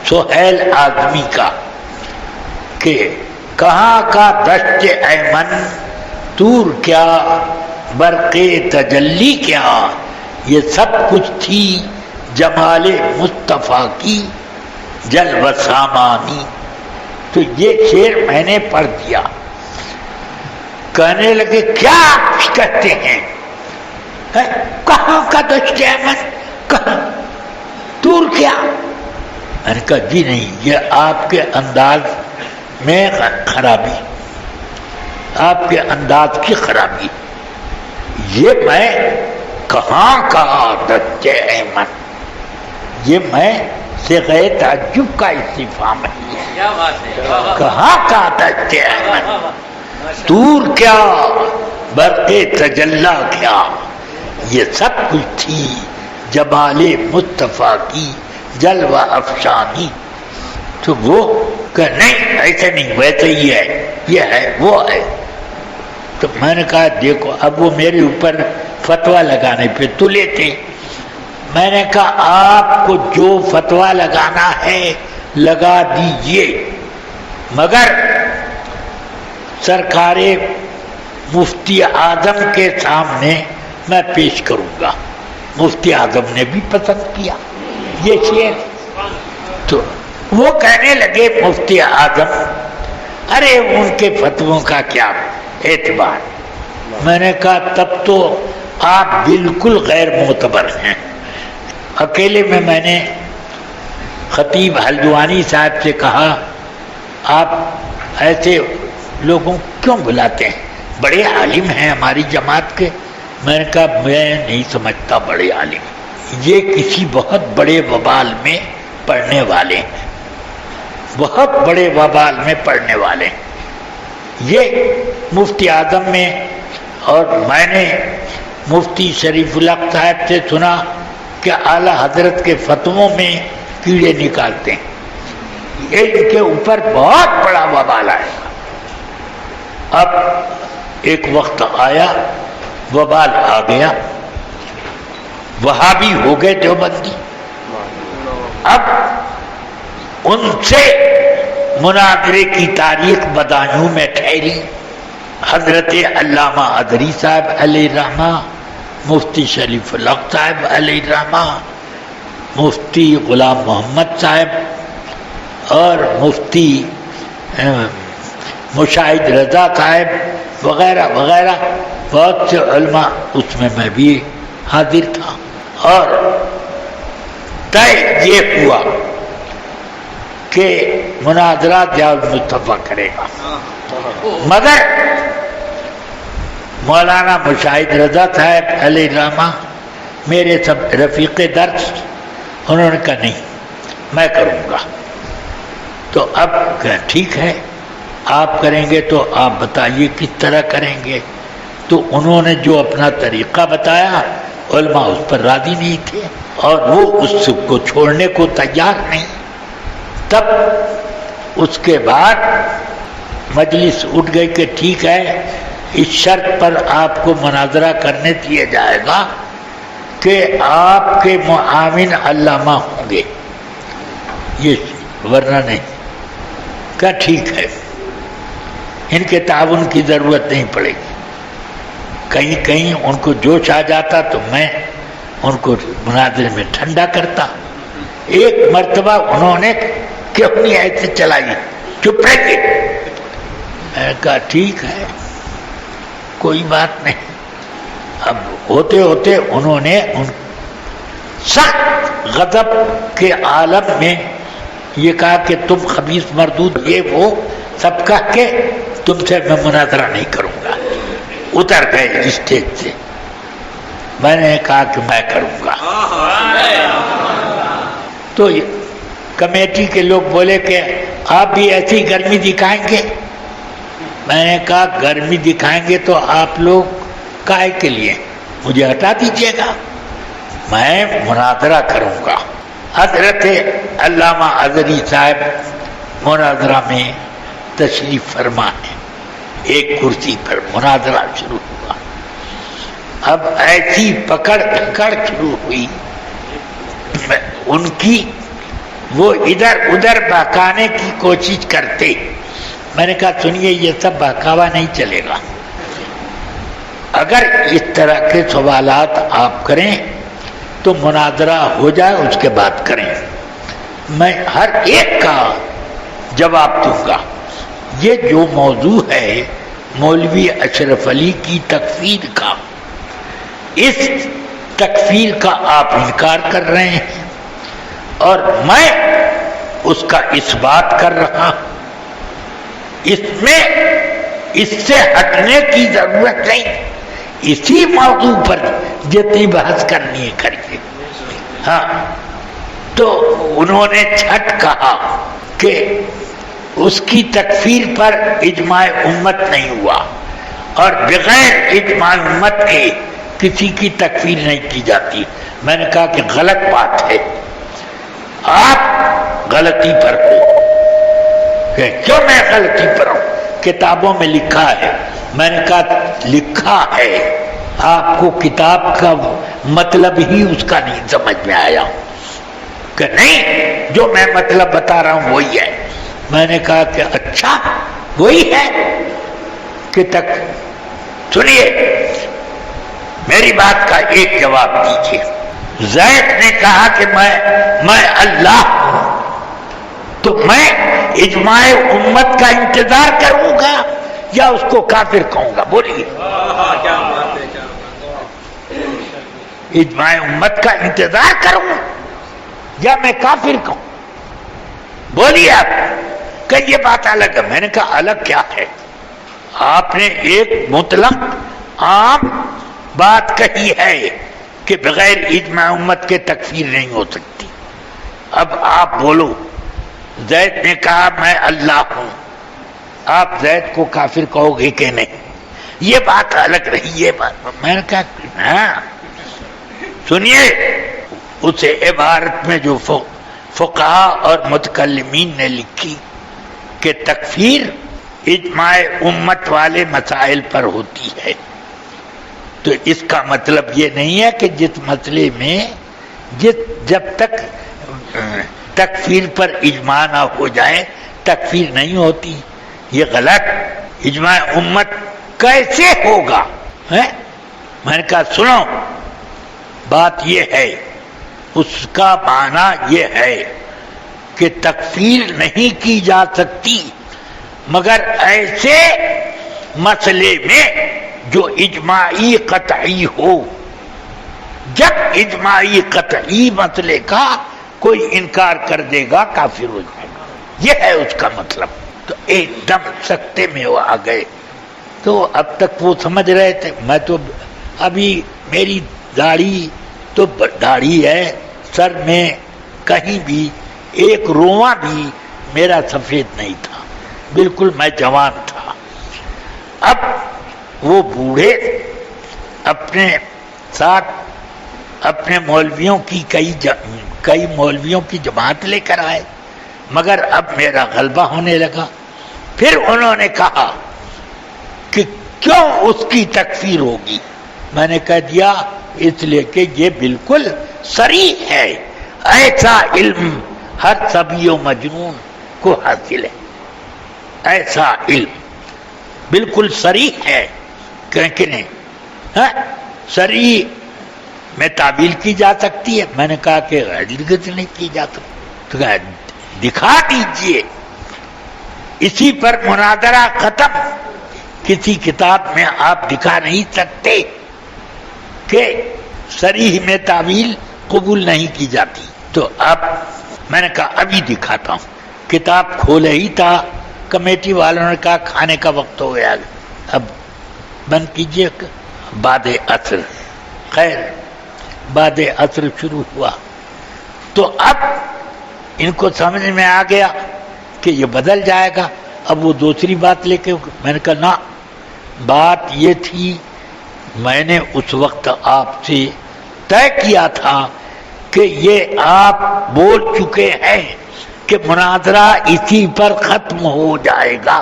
سہیل اعظمی کا کہ کہاں کا دشت ایمن طور کیا برق تجلی کیا، یہ سب کچھ تھی جمال مصطفیٰ کی جلوہ سامانی۔ تو یہ شعر میں نے پڑھ دیا۔ کہنے لگے کیا آپ کہتے ہیں، کہاں کا دشت ایمن، کہاں طور کیا؟ میں نے کہا جی نہیں، یہ آپ کے انداز میں خرابی، آپ کے انداز کی خرابی، یہ میں کہاں کا دشت ایمن، یہ میں صیغہ تعجب کا استفہام ہے، کیا بات ہے، کہاں کا دشت ایمن طور کیا برق تجلی کیا، یہ سب کچھ تھی جمال مصطفیٰ کی جلوہ افشانی۔ تو وہ کہ نہیں ایسے نہیں، ویسے ہی ہے، یہ ہے وہ ہے۔ تو میں نے کہا دیکھو، اب وہ میرے اوپر فتویٰ لگانے پہ تلے تھے۔ میں نے کہا آپ کو جو فتویٰ لگانا ہے لگا دیجئے، مگر سرکار مفتی اعظم کے سامنے میں پیش کروں گا۔ مفتی اعظم نے بھی پسند کیا یہ شعر۔ تو وہ کہنے لگے مفتی اعظم ارے ان کے فتووں کا کیا اعتبار۔ میں نے کہا تب تو آپ بالکل غیر معتبر ہیں۔ اکیلے میں نے خطیب ہلدوانی صاحب سے کہا آپ ایسے لوگوں کیوں بلاتے ہیں، بڑے عالم ہیں ہماری جماعت کے۔ میں نے کہا میں نہیں سمجھتا بڑے عالم، یہ کسی بہت بڑے وبال میں پڑھنے والے ہیں، بہت بڑے وبال میں پڑھنے والے ہیں۔ یہ مفتی اعظم میں، اور میں نے مفتی شریف الحق صاحب سے سنا کہ اعلیٰ حضرت کے فتووں میں کیڑے نکالتے ہیں، یہ ان کے اوپر بہت بڑا وبال آئے گا۔ اب ایک وقت آیا، وبال آ گیا، وہابی ہو گئے دیوبندی۔ اب ان سے مناظرے کی تاریخ بدایوں میں ٹھہری۔ حضرت علامہ ادری صاحب علیہ الرحمہ، مفتی شریف الحق صاحب علیہ الرحمہ، مفتی غلام محمد صاحب اور مفتی مشاہد رضا صاحب وغیرہ وغیرہ، بہت سے علماء، اس میں بھی حاضر تھا۔ اور طے یہ ہوا کہ مناظرہ ضیاء المصطفیٰ کرے گا، مگر مولانا مشاہد رضا صاحب علیہ الرحمہ میرے سب رفیق درس، انہوں نے کہا نہیں میں کروں گا۔ تو اب ٹھیک ہے آپ کریں گے تو آپ بتائیے کس طرح کریں گے۔ تو انہوں نے جو اپنا طریقہ بتایا، علماء اس پر راضی نہیں تھے اور وہ اس کو چھوڑنے کو تیار نہیں۔ تب اس کے بعد مجلس اٹھ گئی کہ ٹھیک ہے، اس شرط پر آپ کو مناظرہ کرنے دیا جائے گا کہ آپ کے معاون علامہ ہوں گے، یہ ورنہ نہیں۔ کہا ٹھیک ہے، ان کے تعاون کی ضرورت نہیں پڑے گی۔ کہیں کہیں ان کو جوش آ جاتا تو میں ان کو مناظرے میں ٹھنڈا کرتا۔ ایک مرتبہ انہوں نے کیوں نہیں ایسے چلائی، چپ رہے۔ میں نے کہا ٹھیک ہے کوئی بات نہیں۔ اب ہوتے ہوتے انہوں نے سخت غضب کے عالم میں یہ کہا کہ تم خبیث مردود، یہ وہ سب کہہ کے تم سے میں مناظرہ نہیں کروں گا۔ اتر گئے اسٹیج سے۔ میں نے کہا کہ میں کروں گا۔ تو کمیٹی کے لوگ بولے کہ آپ بھی ایسی گرمی دکھائیں گے؟ میں نے کہا گرمی دکھائیں گے تو آپ لوگ کائے کے لیے؟ مجھے ہٹا دیجیے گا، میں مناظرہ کروں گا۔ حضرت علامہ اظہری صاحب مناظرہ میں تشریف فرما ہے، ایک کرسی پر مناظرہ شروع ہوا۔ اب ایسی پکڑ دھکڑ شروع ہوئی ان کی، وہ ادھر ادھر بہکانے کی کوشش کرتے۔ میں نے کہا سنیے، یہ سب بہکاوا نہیں چلے گا، اگر اس طرح کے سوالات آپ کریں تو مناظرہ ہو جائے، اس کے بعد کریں، میں ہر ایک کا جواب دوں گا۔ یہ جو موضوع ہے مولوی اشرف علی کی تکفیر کا، اس تکفیر کا آپ انکار کر رہے ہیں اور میں اس کا اثبات کر رہا ہوں۔ اس میں اس سے ہٹنے کی ضرورت نہیں، اسی موضوع پر جتنی بحث کرنی ہے کریے۔ ہاں، تو انہوں نے چھٹ کہا کہ اس کی تکفیر پر اجماع امت نہیں ہوا اور بغیر اجماع امت کے کسی کی تکفیر نہیں کی جاتی۔ میں نے کہا کہ غلط بات ہے، آپ غلطی پر ہو۔ کہ کیوں میں غلطی پر ہوں؟ کتابوں میں لکھا ہے۔ میں نے کہا لکھا ہے، آپ کو کتاب کا مطلب ہی اس کا نہیں سمجھ میں آیا کہ نہیں، جو میں مطلب بتا رہا ہوں وہی ہے۔ میں نے کہا کہ اچھا وہی ہے کہ تک سنیے، میری بات کا ایک جواب دیجیے۔ زید نے کہا کہ میں اللہ ہوں، تو میں اجماع امت کا انتظار کروں گا یا اس کو کافر کہوں گا؟ بولیے، اجماع امت کا انتظار کروں یا میں کافر کہوں؟ بولیے آپ، کہ یہ بات الگ ہے۔ میں نے کہا الگ کیا ہے؟ آپ نے ایک مطلق عام بات کہی ہے کہ بغیر اجماع امت کے تکفیر نہیں ہو سکتی۔ اب آپ بولو، زید نے کہا میں اللہ ہوں، آپ زید کو کافر کہو گے کہ نہیں؟ یہ بات الگ رہی، یہ بات۔ میں نے کہا ہاں سنیے، اس عبارت میں جو فقہا اور متکلمین نے لکھی کہ تکفیر اجماع امت والے مسائل پر ہوتی ہے، تو اس کا مطلب یہ نہیں ہے کہ جس مسئلے میں جب تک تکفیر پر اجماع نہ ہو جائے تکفیر نہیں ہوتی۔ یہ غلط۔ اجماع امت کیسے ہوگا؟ میں نے کہا سنو، بات یہ ہے، اس کا معنی یہ ہے کہ تکفیر نہیں کی جا سکتی مگر ایسے مسئلے میں جو اجماعی قطعی ہو۔ جب اجماعی قطعی مسئلے کا کوئی انکار کر دے گا کافر ہو جائے گا، یہ ہے اس کا مطلب۔ تو ایک دم سکتے میں وہ آ گئے۔ تو اب تک وہ سمجھ رہے تھے، میں تو ابھی میری داڑھی تو داڑھی ہے، سر میں کہیں بھی ایک رواں بھی میرا سفید نہیں تھا، بالکل میں جوان تھا۔ اب وہ بوڑھے اپنے ساتھ اپنے مولویوں کی کئی مولویوں کی جماعت لے کر آئے، مگر اب میرا غلبہ ہونے لگا۔ پھر انہوں نے کہا کہ کیوں اس کی تکفیر ہوگی؟ میں نے کہہ دیا اس لیے کہ یہ بالکل صریح ہے، ایسا علم ہر صبی و مجنون کو حاصل ہے، ایسا علم بالکل صریح ہے کہ نہیں؟ صریح میں تعبیر کی جا سکتی ہے؟ میں نے کہا کہ ہرگز نہیں کی جا سکتی۔ تو دکھا دیجئے۔ اسی پر مناظرہ ختم۔ کسی کتاب میں آپ دکھا نہیں سکتے کہ صریح میں تعویل قبول نہیں کی جاتی۔ تو اب میں نے کہا ابھی دکھاتا ہوں۔ کتاب کھولے ہی تھا، کمیٹی والوں نے کہا کھانے کا وقت ہو گیا، اب بند کیجیے۔ بعد عصر، خیر بعد عصر شروع ہوا، تو اب ان کو سمجھ میں آ گیا کہ یہ بدل جائے گا۔ اب وہ دوسری بات لے کے، میں نے کہا نا، بات یہ تھی میں نے اس وقت آپ سے طے کیا تھا کہ یہ آپ بول چکے ہیں کہ مناظرہ اسی پر ختم ہو جائے گا،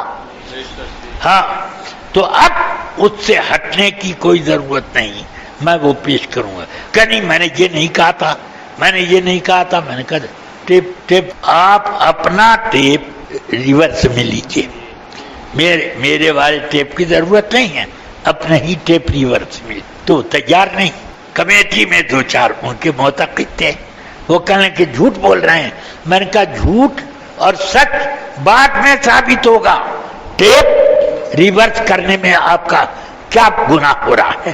ہاں، تو اب اس سے ہٹنے کی کوئی ضرورت نہیں، میں وہ پیش کروں گا۔ کہ نہیں، میں نے یہ نہیں کہا تھا، میں نے یہ نہیں کہا تھا، میں نے کہا ٹیپ آپ اپنا ٹیپ ریورس میں لیجئے، میرے والے ٹیپ کی ضرورت نہیں ہے، اپنا ہی ٹیپ ریورس میں۔ تو تیار نہیں، کمیٹی میں دو چار ان کے معتقد تھے، وہ کہنے کہ جھوٹ بول رہے ہیں۔ میں نے کہا جھوٹ اور سچ بعد میں ثابت ہوگا، ٹیپ ریورس کرنے میں آپ کا کیا گناہ ہو رہا ہے،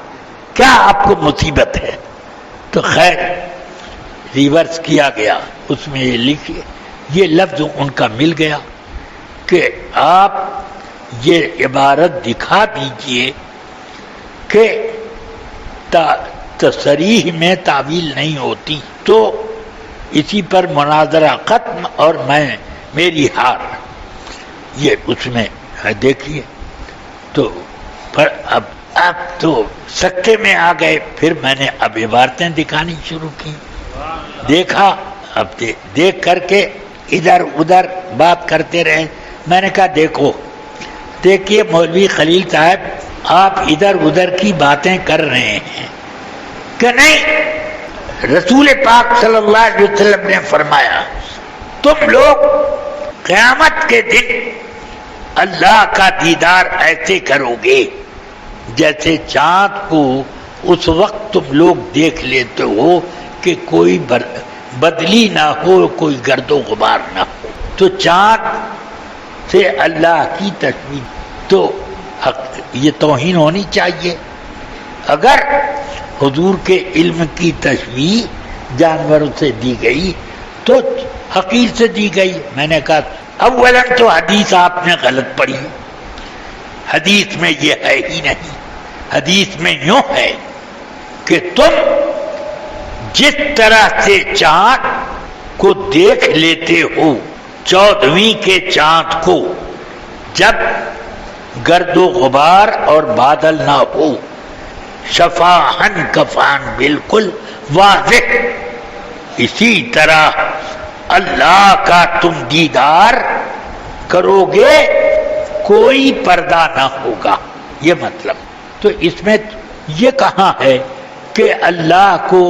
کیا آپ کو مصیبت ہے؟ تو خیر ریورس کیا گیا، اس میں یہ لکھے، یہ لفظ ان کا مل گیا کہ آپ یہ عبارت دکھا دیجئے کہ تصریح میں تعویل نہیں ہوتی، تو اسی پر مناظرہ ختم اور میری ہار، یہ اس میں دیکھیے۔ تو پر اب تو سکتے میں آ گئے، پھر میں نے اب عبارتیں دکھانی شروع کی، دیکھا، اب دیکھ کر کے ادھر ادھر بات کرتے رہے۔ میں نے کہا دیکھیے مولوی خلیل صاحب، آپ ادھر ادھر کی باتیں کر رہے ہیں کہ نہیں، رسول پاک صلی اللہ علیہ وسلم نے فرمایا تم لوگ قیامت کے دن اللہ کا دیدار ایسے کرو گے جیسے چاند کو اس وقت تم لوگ دیکھ لیتے ہو کہ کوئی بدلی نہ ہو، کوئی گرد و غبار نہ ہو۔ تو چاند سے اللہ کی تشبیہ، تو یہ توہین ہونی چاہیے۔ اگر حضور کے علم کی تشبیہ جانوروں سے دی گئی تو حقیر سے دی گئی۔ میں نے کہا اولاً تو حدیث آپ نے غلط پڑھی، حدیث میں یہ ہے ہی نہیں، حدیث میں یوں ہے کہ تم جس طرح سے چاند کو دیکھ لیتے ہو، 14ویں کے چاند کو، جب گرد و غبار اور بادل نہ ہو، شفاہن کفان بالکل واضح، اسی طرح اللہ کا تم دیدار کرو گے، کوئی پردہ نہ ہوگا، یہ مطلب۔ تو اس میں یہ کہاں ہے کہ اللہ کو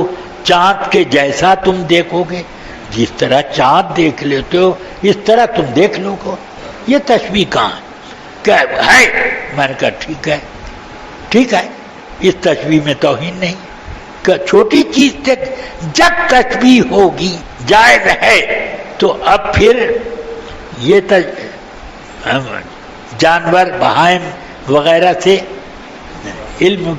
چاند کے جیسا تم دیکھو گے، جس طرح چاند دیکھ لیتے ہو اس طرح تم دیکھ لو گے، یہ تشبیہ کہاں کہ ہے؟ میں نے کہا ٹھیک ہے، اس تشبیہ میں توہین نہیں، کہ چھوٹی چیز سے جب تشبیہ ہوگی جائز ہے، تو اب پھر یہ جانور بہائم وغیرہ سے علم،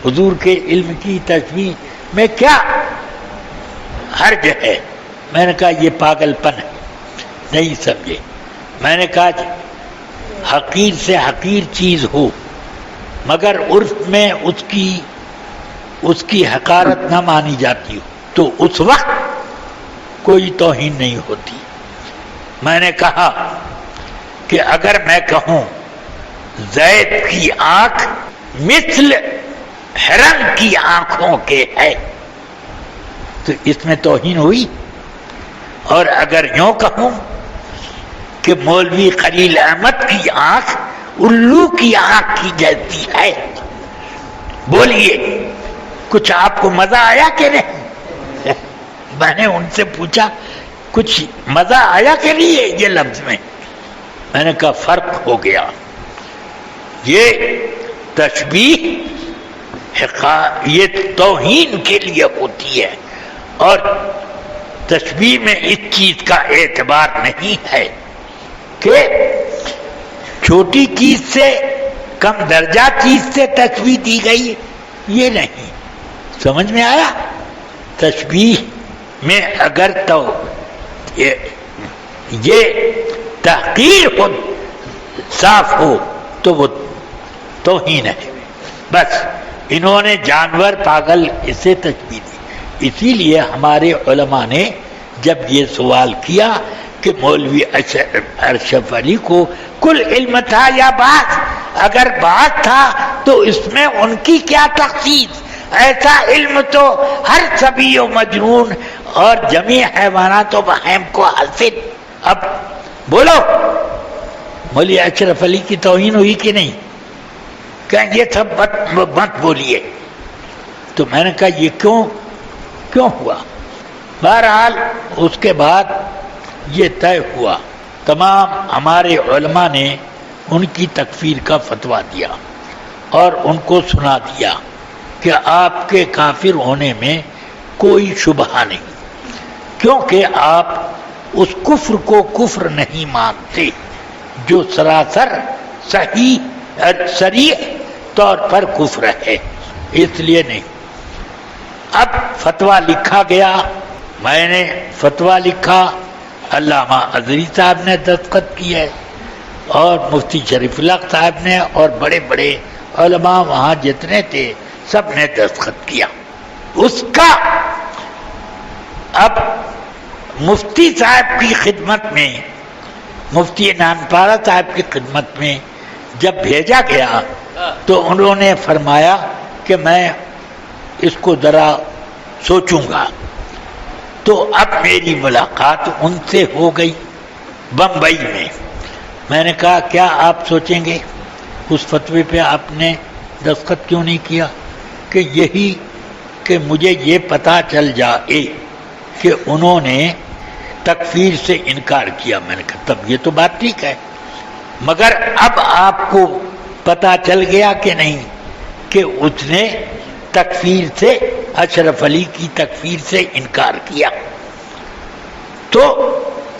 حضور کے علم کی تشبیہ میں کیا حرج ہے؟ میں نے کہا یہ پاگل پن ہے، نہیں سمجھے۔ میں نے کہا حقیر سے حقیر چیز ہو مگر عرف میں اس کی حقارت نہ مانی جاتی ہو تو اس وقت کوئی توہین نہیں ہوتی۔ میں نے کہا کہ اگر میں کہوں زید کی آنکھ مثل ہرن کی آنکھوں کے ہے تو اس میں توہین ہوئی، اور اگر یوں کہوں کہ مولوی خلیل احمد کی آنکھ الو کی آنکھ کی جیسی ہے، بولیے کچھ آپ کو مزہ آیا کہ نہیں؟ میں نے ان سے پوچھا کچھ مزہ آیا کہ نہیں یہ لفظ میں؟ میں نے کہا فرق ہو گیا، یہ تشبیہ یہ توہین کے لیے ہوتی ہے، اور تشبیہ میں اس چیز کا اعتبار نہیں ہے کہ چھوٹی چیز سے کم درجہ چیز سے تشبیہ دی گئی، یہ نہیں۔ سمجھ میں آیا؟ تشبیہ میں اگر تو یہ تحقیر ہو، صاف ہو، تو وہ توہین ہے۔ بس انہوں نے جانور پاگل اسے تشبیہ دی، اسی لیے ہمارے علماء نے جب یہ سوال کیا کہ مولوی اشرف علی کو کل علم تھا یا بعض؟ اگر بعض تھا تو اس میں ان کی کیا تخصیص؟ ایسا علم تو ہر صبی و مجنون اور جمیع حیوانات و بہائم کو حاصل۔ اب بولو مولوی اشرف علی کی توہین ہوئی کہ نہیں؟ کہ یہ سب مت بولیے۔ تو میں نے کہا یہ کیوں ہوا؟ بہرحال اس کے بعد یہ طے ہوا، تمام ہمارے علماء نے ان کی تکفیر کا فتویٰ دیا اور ان کو سنا دیا کہ آپ کے کافر ہونے میں کوئی شبہ نہیں، کیونکہ آپ اس کفر کو کفر نہیں مانتے جو سراسر صریح طور پر کفر ہے، اس لیے نہیں۔ اب فتویٰ لکھا گیا، میں نے فتویٰ لکھا، علامہ ازہری صاحب نے دستخط کیے اور مفتی شریف اللہ صاحب نے اور بڑے بڑے علماء وہاں جتنے تھے سب نے دستخط کیا اس کا۔ اب مفتی صاحب کی خدمت میں، مفتی نانپارہ صاحب کی خدمت میں جب بھیجا گیا تو انہوں نے فرمایا کہ میں اس کو ذرا سوچوں گا۔ تو اب میری ملاقات ان سے ہو گئی بمبئی میں۔ میں نے کہا کیا آپ سوچیں گے؟ اس فتوے پہ آپ نے دستخط کیوں نہیں کیا؟ کہ یہی کہ مجھے یہ پتہ چل جائے کہ انہوں نے تکفیر سے انکار کیا۔ میں نے کہا تب یہ تو بات ٹھیک ہے، مگر اب آپ کو پتہ چل گیا کہ نہیں کہ اس نے تکفیر سے، اشرف علی کی تکفیر سے انکار کیا؟ تو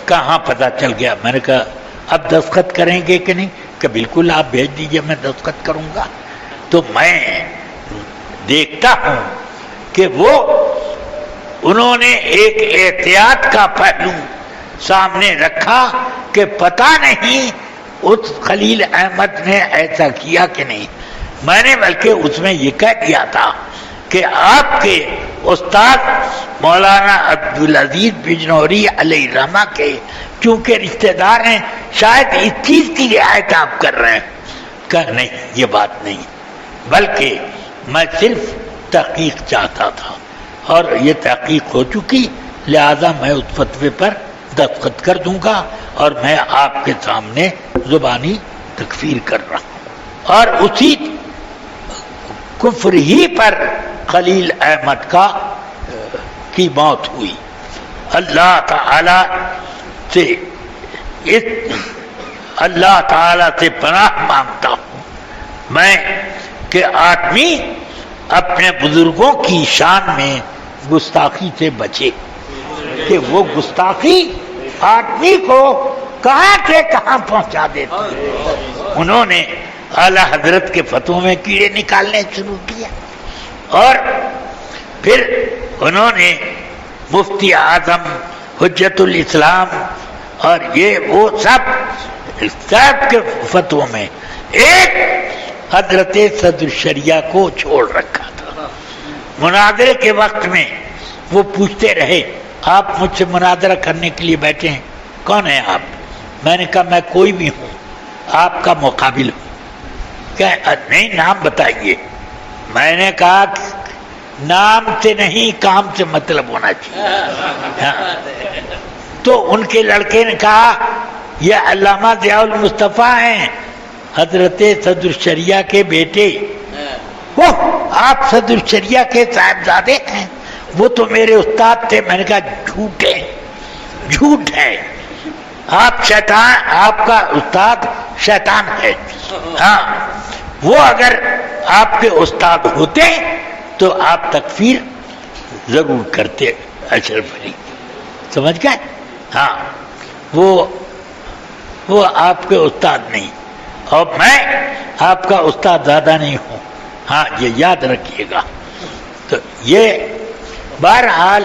کہاں پتہ چل گیا؟ میں نے کہا اب دستخط کریں گے کہ نہیں؟ کہ بالکل آپ بھیج دیجئے، میں دستخط کروں گا۔ تو میں دیکھتا ہوں کہ وہ انہوں نے ایک احتیاط کا پہلو سامنے رکھا کہ پتہ نہیں اس خلیل احمد نے ایسا کیا کہ نہیں۔ میں نے بلکہ اس میں یہ کہہ دیا تھا کہ آپ کے استاد مولانا عبدالعزیز بجنوری علیہ الرحمہ کے چونکہ رشتہ دار ہیں، شاید اس چیز کی رعایت آپ کر رہے ہیں۔ کہ نہیں، یہ بات نہیں، بلکہ میں صرف تحقیق چاہتا تھا اور یہ تحقیق ہو چکی، لہذا میں اس فتوے پر دستخط کر دوں گا اور میں آپ کے سامنے زبانی تکفیر کر رہا ہوں۔ اور اسی کفر ہی پر خلیل احمد کی موت ہوئی۔ اللہ تعالی سے پناہ مانگتا ہوں میں کہ آدمی اپنے بزرگوں کی شان میں گستاخی سے بچے، کہ وہ گستاخی آدمی کو کہاں سے کہاں پہنچا دیتی۔ انہوں نے اعلی حضرت کے فتووں میں کیڑے نکالنے شروع کیا، اور پھر انہوں نے مفتی اعظم، حجت الاسلام اور یہ وہ سب کے فتووں میں ایک حضرت صدر الشریعہ کو چھوڑ رکھا تھا۔ مناظرے کے وقت میں وہ پوچھتے رہے آپ مجھ سے مناظرہ کرنے کے لیے بیٹھے ہیں، کون ہیں آپ؟ میں نے کہا میں کوئی بھی ہوں، آپ کا مقابل ہوں۔ کہ نہیں، نام بتائیے۔ میں نے کہا نام سے نہیں، کام سے مطلب ہونا چاہیے۔ ہاں۔ تو ان کے لڑکے نے کہا یہ علامہ ضیاء المصطفیٰ ہیں، حضرت صدر الشریعہ کے بیٹے۔ وہ آپ صدر الشریعہ کے صاحبزادے ہیں؟ وہ تو میرے استاد تھے۔ میں نے کہا جھوٹ ہے، آپ شیطان، آپ کا استاد شیطان ہے۔ ہاں، وہ اگر آپ کے استاد ہوتے تو آپ تکفیر ضرور کرتے اشرف علی، سمجھ گئے؟ ہاں، وہ آپ کے استاد نہیں، اور میں آپ کا استاد زیادہ نہیں ہوں، ہاں یہ یاد رکھیے گا۔ تو یہ بہرحال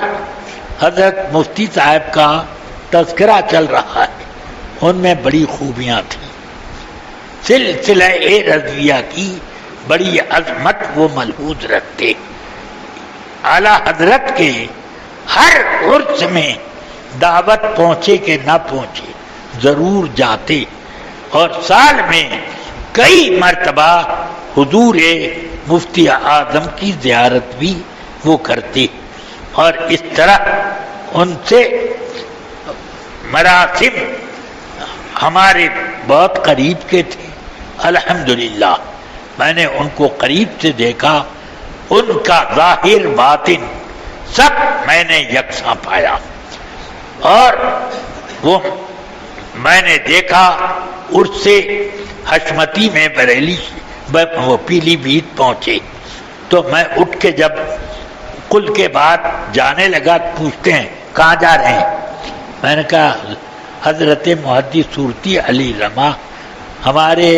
حضرت مفتی صاحب کا تذکرہ چل رہا ہے، ان میں بڑی خوبیاں تھیں، سلسلہ رضویہ کی بڑی عظمت وہ ملحوظ رکھتے۔ اعلیٰ حضرت کے ہر عرس میں دعوت پہنچے کہ نہ پہنچے ضرور جاتے، اور سال میں کئی مرتبہ حضور مفتی اعظم کی زیارت بھی وہ کرتے، اور اس طرح ان سے مراسم ہمارے بہت قریب کے تھے۔ الحمدللہ میں نے ان کو قریب سے دیکھا، ان کا ظاہر باطن سب میں نے یکساں پایا، اور وہ میں نے دیکھا اس سے حشمتی میں بریلی وہ پیلی بھیت پہنچے تو میں اٹھ کے جب کل کے بعد جانے لگا پوچھتے ہیں کہاں جا رہے ہیں؟ میں نے کہا حضرت محدث صورتی علی رما ہمارے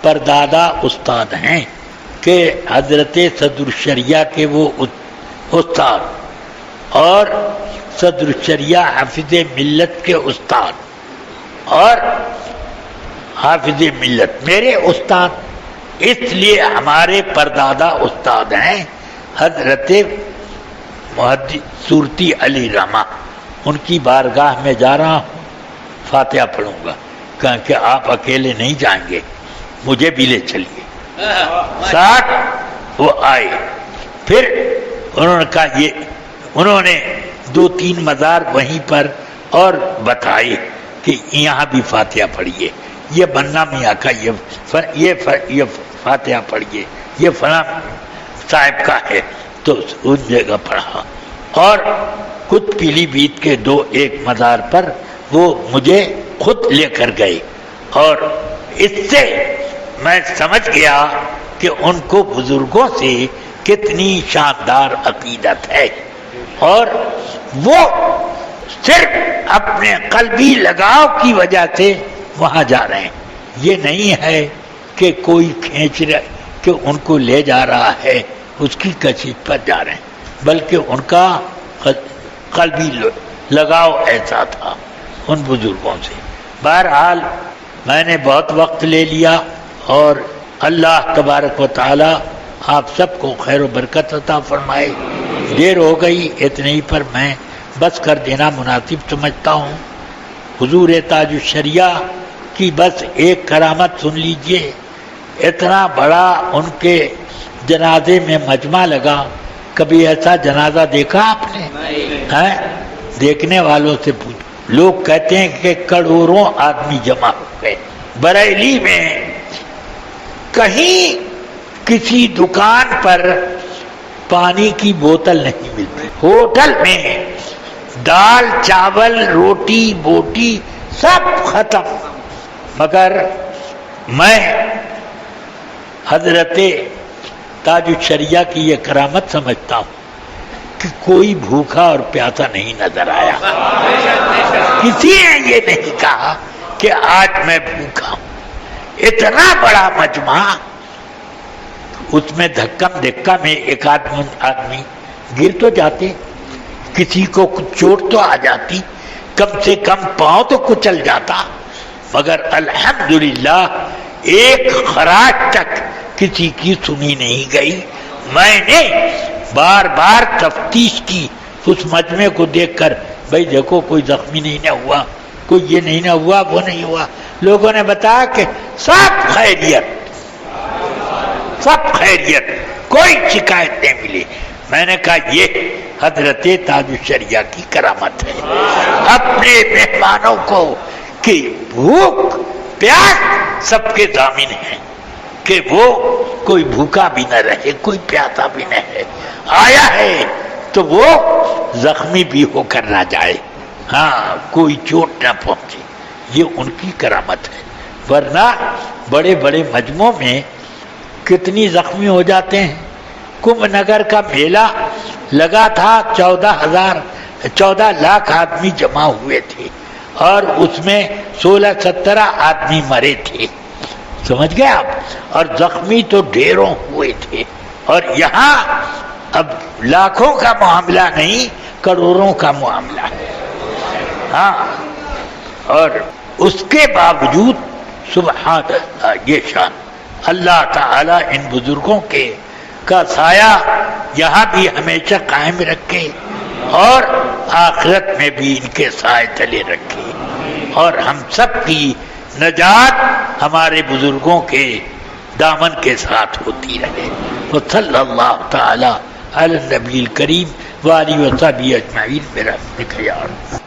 پردادا استاد ہیں کہ حضرت صدر الشریعہ کے وہ استاد اور صدر الشریعہ حافظ ملت کے استاد اور حافظ ملت میرے استاد، اس لیے ہمارے پردادا استاد ہیں حضرت محدث صورتی علی رما، ان کی بارگاہ میں جا رہا ہوں، فاتحہ پڑھوں گا، کہا کہ آپ اکیلے نہیں جائیں گے، مجھے بھی لے چلیے۔ ساتھ وہ آئے، پھر انہوں نے کہا انہوں نے 2-3 مزار وہیں پر اور بتائے کہ یہاں بھی فاتحہ پڑھیے، یہ بننا میاں کا یہ فاتحہ پڑھیے، یہ فلاں صاحب کا ہے، تو اس جگہ پڑھا، اور خود پیلی بھیت کے 2-1 مزار پر وہ مجھے خود لے کر گئے، اور اس سے میں سمجھ گیا کہ ان کو بزرگوں سے کتنی شاندار عقیدت ہے، اور وہ صرف اپنے قلبی لگاؤ کی وجہ سے وہاں جا رہے ہیں، یہ نہیں ہے کہ کوئی کھینچ رہا کہ ان کو لے جا رہا ہے اس کی کشش پر جا رہے ہیں، بلکہ ان کا قلبی لگاؤ ایسا تھا ان بزرگوں سے۔ بہرحال میں نے بہت وقت لے لیا، اور اللہ تبارک و تعالی آپ سب کو خیر و برکت عطا فرمائے۔ دیر ہو گئی، اتنے ہی پر میں بس کر دینا مناسب سمجھتا ہوں۔ حضور تاج الشریعہ کی بس ایک کرامت سن لیجئے، اتنا بڑا ان کے جنازے میں مجمع لگا، کبھی ایسا جنازہ دیکھا آپ نے؟ دیکھنے والوں سے پوچھ، لوگ کہتے ہیں کہ کروڑوں آدمی جمع ہو گئے۔ بریلی میں کہیں کسی دکان پر پانی کی بوتل نہیں ملتی، ہوٹل میں دال چاول روٹی بوٹی سب ختم، مگر میں حضرت تاج الشریعہ کی یہ کرامت سمجھتا ہوں کہ کوئی بھوکا اور پیاسا نہیں نظر آیا، کسی نے یہ نہیں کہا کہ آج میں بھوکا ہوں۔ اتنا بڑا مجمع، اس میں دھکم دھکا میں ایک آدمی گر تو جاتے، کسی کو کچھ چوٹ تو آ جاتی، کم سے کم پاؤں تو کچل جاتا، مگر الحمدللہ ایک خراج تک کسی کی سنی نہیں گئی۔ میں نے بار بار تفتیش کی اس مجمع کو دیکھ کر، بھئی دیکھو کوئی زخمی نہیں نہ ہوا، کوئی یہ نہیں نہ ہوا، وہ نہیں ہوا، لوگوں نے بتایا کہ سب خیریت، سب خیریت، کوئی شکایت نہیں ملی۔ میں نے کہا یہ حضرت تاج الشریعہ کی کرامت ہے، اپنے مہمانوں کو کہ بھوک پیاس سب کے ضامن ہیں، کہ وہ کوئی بھوکا بھی نہ رہے، کوئی پیاسا بھی نہ ہے، آیا ہے تو وہ زخمی بھی ہو کر نہ جائے، ہاں کوئی چوٹ نہ پہنچے، یہ ان کی کرامت ہے۔ ورنہ بڑے بڑے مجمعوں میں کتنی زخمی ہو جاتے ہیں۔ کمبھ نگر کا میلہ لگا تھا، 14 لاکھ آدمی جمع ہوئے تھے، اور اس میں 16-17 آدمی مرے تھے، سمجھ گئے آپ، اور زخمی تو ڈھیروں ہوئے تھے۔ اور یہاں اب لاکھوں کا معاملہ نہیں، کروڑوں کا معاملہ ہے، ہاں، اور اس کے باوجود سبحان اللہ، یہ شان اللہ تعالیٰ ان بزرگوں کے کا سایہ یہاں بھی ہمیشہ قائم رکھے، اور آخرت میں بھی ان کے سائے تلے رکھے، اور ہم سب کی نجات ہمارے بزرگوں کے دامن کے ساتھ ہوتی رہے۔ وصلی اللہ تعالی علی النبی الکریم وآلہ وصحبہ اجمعین برحمتک یا رب۔